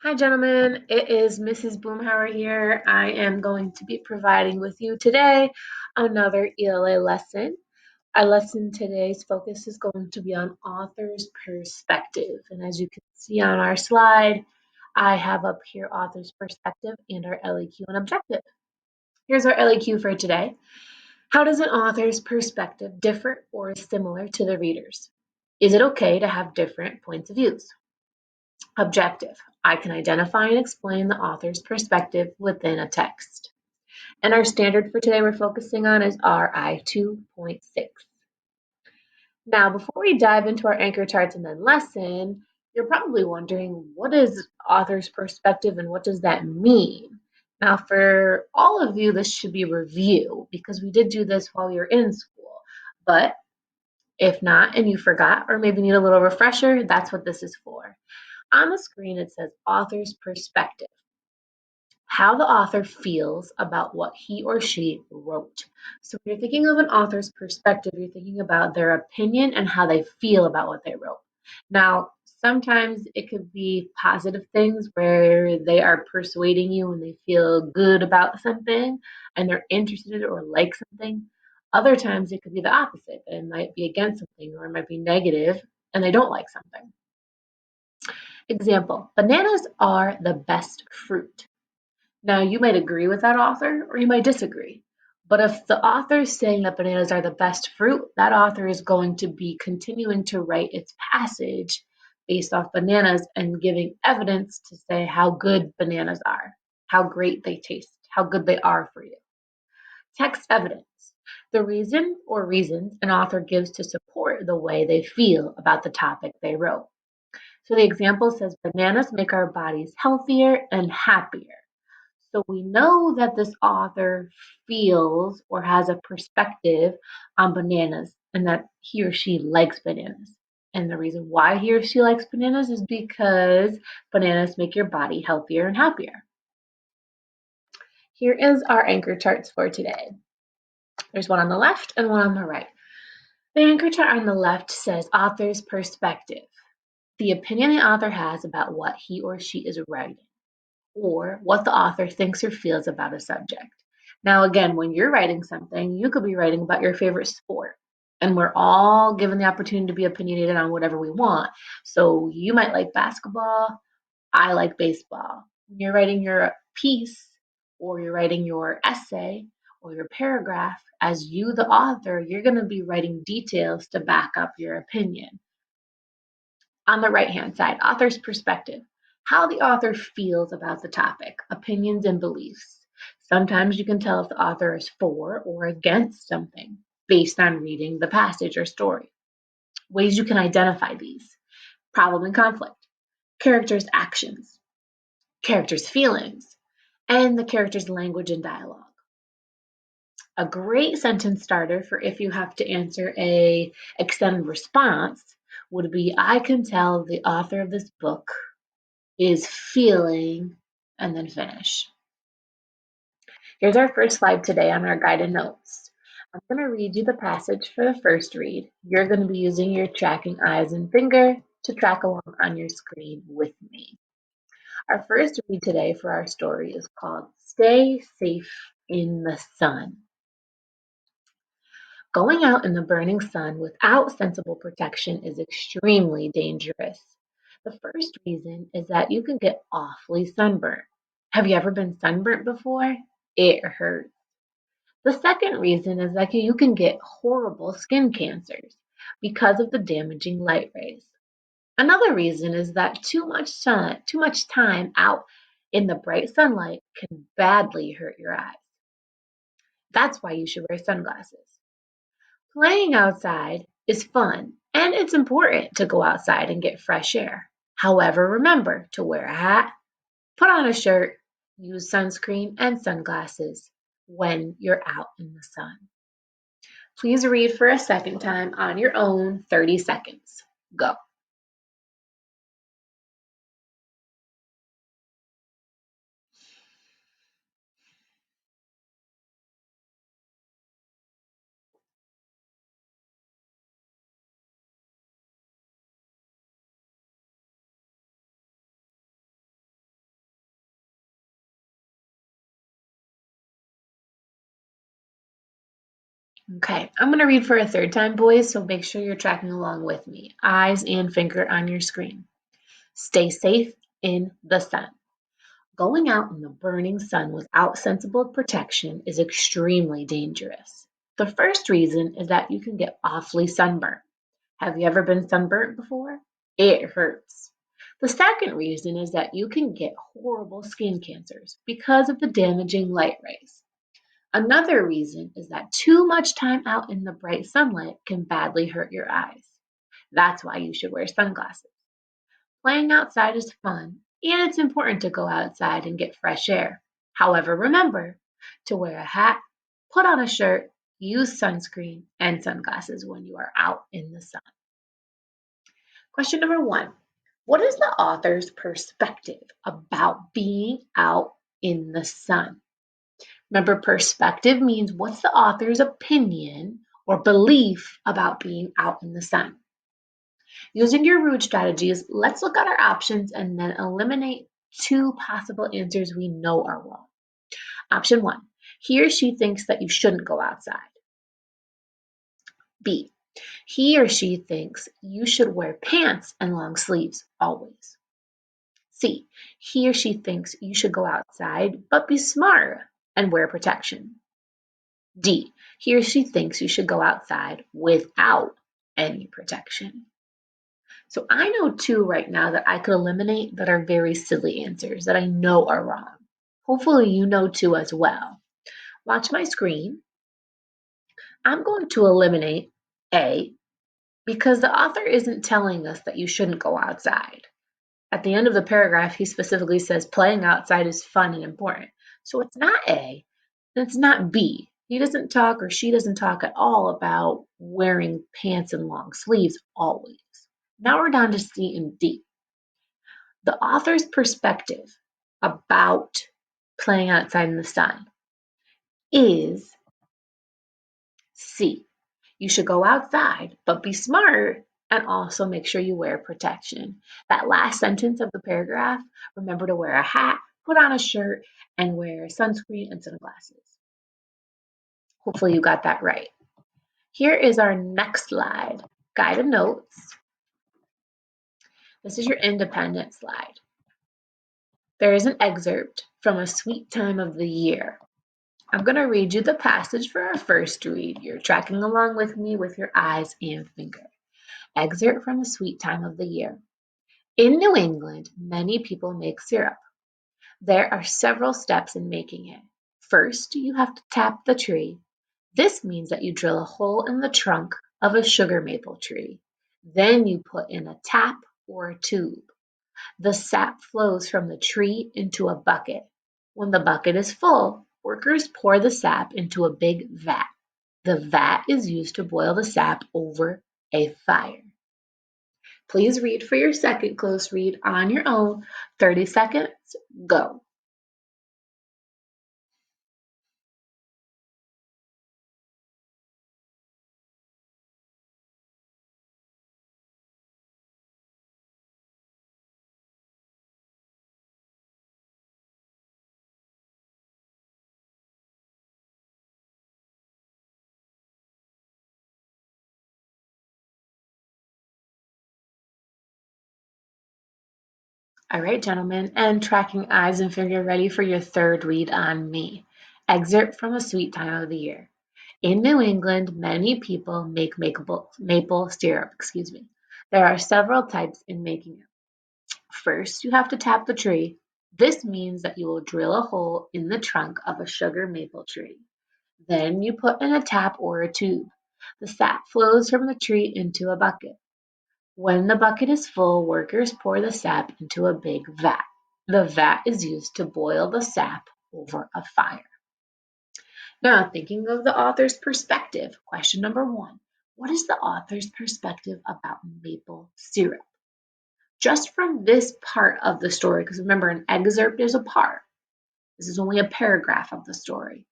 Hi, gentlemen. It is Mrs. Boomhauer here. I am going to be providing with you today another ELA lesson. Our lesson today's focus is going to be on author's perspective. And as you can see on our slide, I have up here author's perspective and our LEQ and objective. Here's our LEQ for today. How does an author's perspective differ or is similar to the reader's? Is it okay to have different points of views? Objective. I can identify and explain the author's perspective within a text. And our standard for today we're focusing on is RI 2.6. Now, before we dive into our anchor charts and then lesson, you're probably wondering, what is author's perspective and what does that mean? Now, for all of you, this should be review because we did do this while you're in school. But if not, and you forgot, or maybe need a little refresher, that's what this is for. On the screen, it says author's perspective, how the author feels about what he or she wrote. So when you're thinking of an author's perspective, you're thinking about their opinion and how they feel about what they wrote. Now, sometimes it could be positive things where they are persuading you and they feel good about something and they're interested or like something. Other times it could be the opposite. It might be against something or it might be negative and they don't like something. Example, bananas are the best fruit. Now, you might agree with that author or you might disagree. But if the author is saying that bananas are the best fruit, that author is going to be continuing to write its passage based off bananas and giving evidence to say how good bananas are, how great they taste, how good they are for you. Text evidence. The reason or reasons an author gives to support the way they feel about the topic they wrote. So the example says bananas make our bodies healthier and happier. So we know that this author feels or has a perspective on bananas and that he or she likes bananas. And the reason why he or she likes bananas is because bananas make your body healthier and happier. Here is our anchor charts for today. There's one on the left and one on the right. The anchor chart on the left says author's perspective, the opinion the author has about what he or she is writing, or what the author thinks or feels about a subject. Now, again, when you're writing something, you could be writing about your favorite sport, and we're all given the opportunity to be opinionated on whatever we want. So you might like basketball, I like baseball. When you're writing your piece, or you're writing your essay, or your paragraph, as you, the author, you're going to be writing details to back up your opinion. On the right-hand side, author's perspective, how the author feels about the topic, opinions and beliefs. Sometimes you can tell if the author is for or against something based on reading the passage or story. Ways you can identify these: problem and conflict, characters' actions, characters' feelings, and the character's language and dialogue. A great sentence starter for if you have to answer a extended response would be, I can tell the author of this book is feeling, and then finish. Here's our first slide today on our guided notes. I'm going to read you the passage for the first read. You're going to be using your tracking eyes and finger to track along on your screen with me. Our first read today for our story is called Stay Safe in the Sun. Going out in the burning sun without sensible protection is extremely dangerous. The first reason is that you can get awfully sunburnt. Have you ever been sunburnt before? It hurts. The second reason is that you can get horrible skin cancers because of the damaging light rays. Another reason is that too much time out in the bright sunlight can badly hurt your eyes. That's why you should wear sunglasses. Playing outside is fun, and it's important to go outside and get fresh air. However, remember to wear a hat, put on a shirt, use sunscreen and sunglasses when you're out in the sun. Please read for a second time on your own, 30 seconds. Go. Okay, I'm going to read for a third time, boys, so make sure you're tracking along with me. Eyes and finger on your screen. Stay safe in the sun. Going out in the burning sun without sensible protection is extremely dangerous. The first reason is that you can get awfully sunburned. Have you ever been sunburnt before? It hurts. The second reason is that you can get horrible skin cancers because of the damaging light rays. Another reason is that too much time out in the bright sunlight can badly hurt your eyes. That's why you should wear sunglasses. Playing outside is fun, and it's important to go outside and get fresh air. However, remember to wear a hat, put on a shirt, use sunscreen and sunglasses when you are out in the sun. Question number 1. What is the author's perspective about being out in the sun? Remember, perspective means what's the author's opinion or belief about being out in the sun. Using your root strategies, let's look at our options and then eliminate 2 possible answers we know are wrong. Option 1, he or she thinks that you shouldn't go outside. B, he or she thinks you should wear pants and long sleeves always. C, he or she thinks you should go outside but be smart and wear protection. D, he or she thinks you should go outside without any protection. So I know 2 right now that I could eliminate that are very silly answers that I know are wrong. Hopefully you know 2 as well. Watch my screen. I'm going to eliminate A because the author isn't telling us that you shouldn't go outside. At the end of the paragraph, he specifically says playing outside is fun and important. So it's not A, and it's not B. He doesn't talk or she doesn't talk at all about wearing pants and long sleeves always. Now we're down to C and D. The author's perspective about playing outside in the sun is C. You should go outside, but be smart and also make sure you wear protection. That last sentence of the paragraph, remember to wear a hat, put on a shirt, and wear sunscreen and sunglasses. Hopefully you got that right. Here is our next slide, guided notes. This is your independent slide. There is an excerpt from A Sweet Time of the Year. I'm going to read you the passage for our first read. You're tracking along with me with your eyes and finger. Excerpt from A Sweet Time of the Year. In New England, many people make syrup. There are several steps in making it. First, you have to tap the tree. This means that you drill a hole in the trunk of a sugar maple tree. Then you put in a tap or a tube. The sap flows from the tree into a bucket. When the bucket is full, workers pour the sap into a big vat. The vat is used to boil the sap over a fire. Please read for your second close read on your own. 30 seconds, go. All right, gentlemen, and tracking eyes and finger ready for your third read on me. Excerpt from A Sweet Time of the Year. In New England, many people make maple syrup. There are several types in making it. First, you have to tap the tree. This means that you will drill a hole in the trunk of a sugar maple tree. Then you put in a tap or a tube. The sap flows from the tree into a bucket. When the bucket is full, workers pour the sap into a big vat. The vat is used to boil the sap over a fire. Now, thinking of the author's perspective, question number 1. What is the author's perspective about maple syrup? Just from this part of the story, because remember, an excerpt is a part. This is only a paragraph of the story.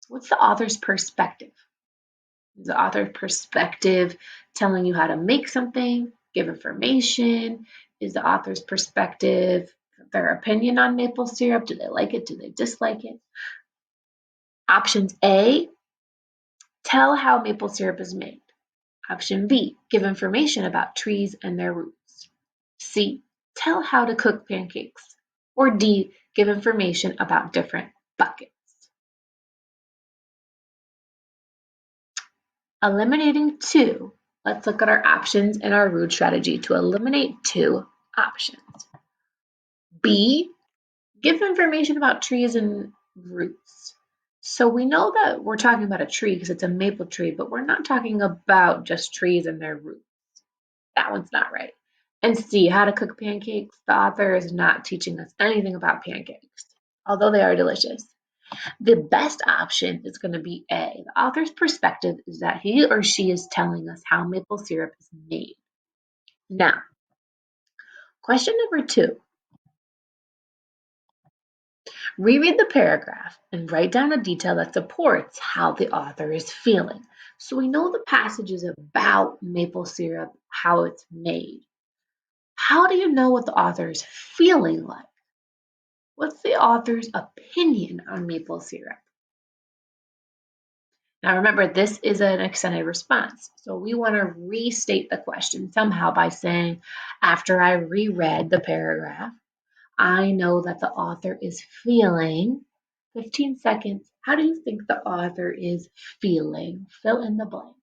What's the author's perspective? Is the author's perspective telling you how to make something, give information? Is the author's perspective their opinion on maple syrup? Do they like it? Do they dislike it? Options A, Tell how maple syrup is made. Option B, give information about trees and their roots. C, tell how to cook pancakes. Or D, give information about different buckets. Eliminating two. Let's look at our options and our root strategy to eliminate two options. B, give information about trees and roots. So we know that we're talking about a tree because it's a maple tree, but we're not talking about just trees and their roots. That one's not right. And C, how to cook pancakes. The author is not teaching us anything about pancakes, although they are delicious. The best option is going to be A. The author's perspective is that he or she is telling us how maple syrup is made. Now, question number 2. Reread the paragraph and write down a detail that supports how the author is feeling. So we know the passage is about maple syrup, how it's made. How do you know what the author is feeling like? What's the author's opinion on maple syrup? Now remember, this is an extended response. So we want to restate the question somehow by saying, after I reread the paragraph, I know that the author is feeling. 15 seconds. How do you think the author is feeling? Fill in the blank.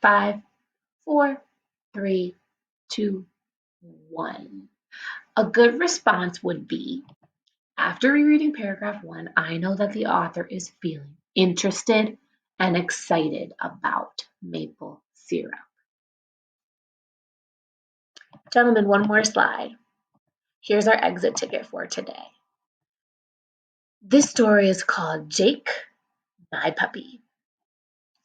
5, 4, 3, 2, 1. A good response would be, after rereading paragraph 1, I know that the author is feeling interested and excited about maple syrup. Gentlemen, one more slide. Here's our exit ticket for today. This story is called Jake, My Puppy.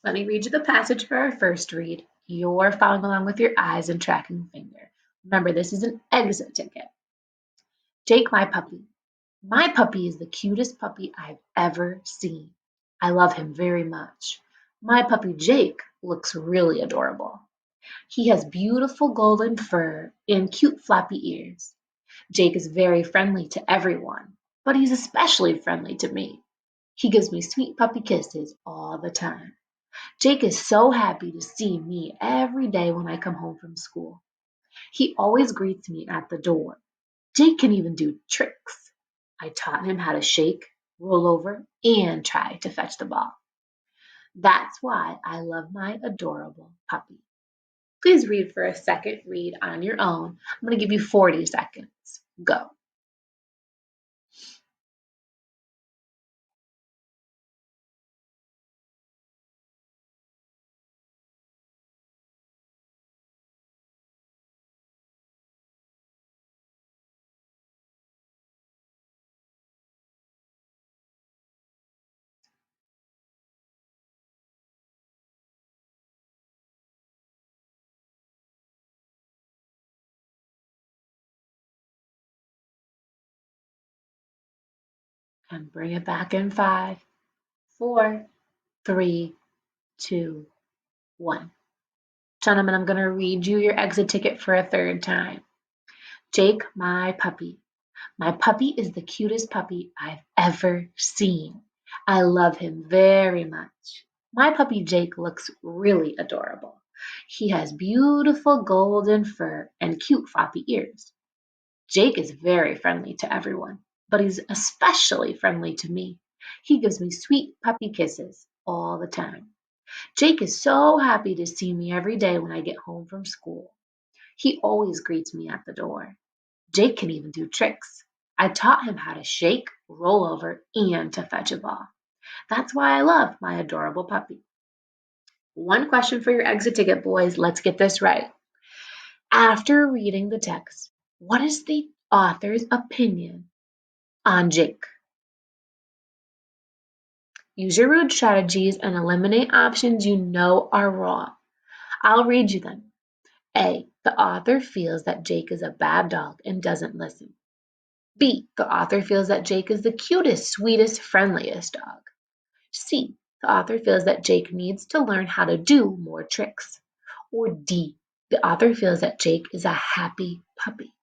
Let me read you the passage for our first read. You're following along with your eyes and tracking finger. Remember, this is an exit ticket. Jake, my puppy. My puppy is the cutest puppy I've ever seen. I love him very much. My puppy Jake looks really adorable. He has beautiful golden fur and cute floppy ears. Jake is very friendly to everyone, but he's especially friendly to me. He gives me sweet puppy kisses all the time. Jake is so happy to see me every day when I come home from school. He always greets me at the door. Jake can even do tricks. I taught him how to shake, roll over, and try to fetch the ball. That's why I love my adorable puppy. Please read for a second read on your own. I'm going to give you 40 seconds. Go. And bring it back in 5, 4, 3, 2, 1. Gentlemen, I'm going to read you your exit ticket for a third time. Jake, my puppy. My puppy is the cutest puppy I've ever seen. I love him very much. My puppy Jake looks really adorable. He has beautiful golden fur and cute floppy ears. Jake is very friendly to everyone, but he's especially friendly to me. He gives me sweet puppy kisses all the time. Jake is so happy to see me every day when I get home from school. He always greets me at the door. Jake can even do tricks. I taught him how to shake, roll over, and to fetch a ball. That's why I love my adorable puppy. One question for your exit ticket, boys. Let's get this right. After reading the text, what is the author's opinion on Jake? Use your root strategies and eliminate options you know are wrong. I'll read you them. A. The author feels that Jake is a bad dog and doesn't listen. B. The author feels that Jake is the cutest, sweetest, friendliest dog. C. The author feels that Jake needs to learn how to do more tricks. Or D. The author feels that Jake is a happy puppy.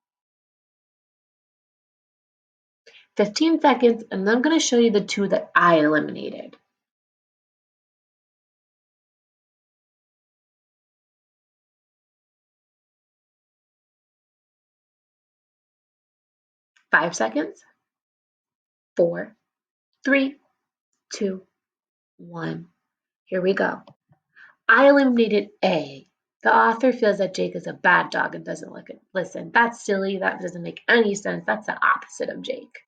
15 seconds, and then I'm going to show you the two that I eliminated. Five seconds. 4, 3, 2, 1. Here we go. I eliminated A. The author feels that Jake is a bad dog and doesn't listen. That's silly. That doesn't make any sense. That's the opposite of Jake.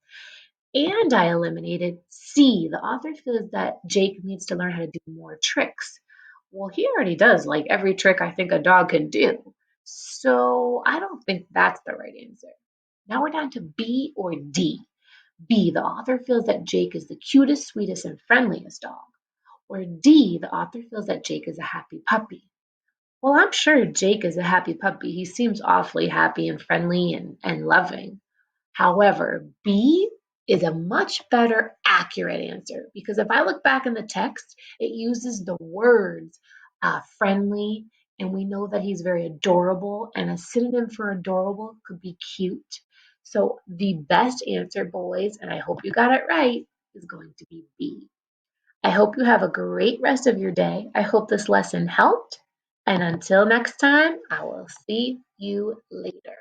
And I eliminated C. The author feels that Jake needs to learn how to do more tricks. Well, he already does like every trick I think a dog can do. So I don't think that's the right answer. Now we're down to B or D. B. The author feels that Jake is the cutest, sweetest, and friendliest dog. Or D. The author feels that Jake is a happy puppy. Well, I'm sure Jake is a happy puppy. He seems awfully happy and friendly and loving. However, B is a much better accurate answer because if I look back in the text, it uses the words friendly, and we know that he's very adorable, and a synonym for adorable could be cute. So the best answer, boys, and I hope you got it right, is going to be B. I hope you have a great rest of your day. I hope this lesson helped. And until next time, I will see you later.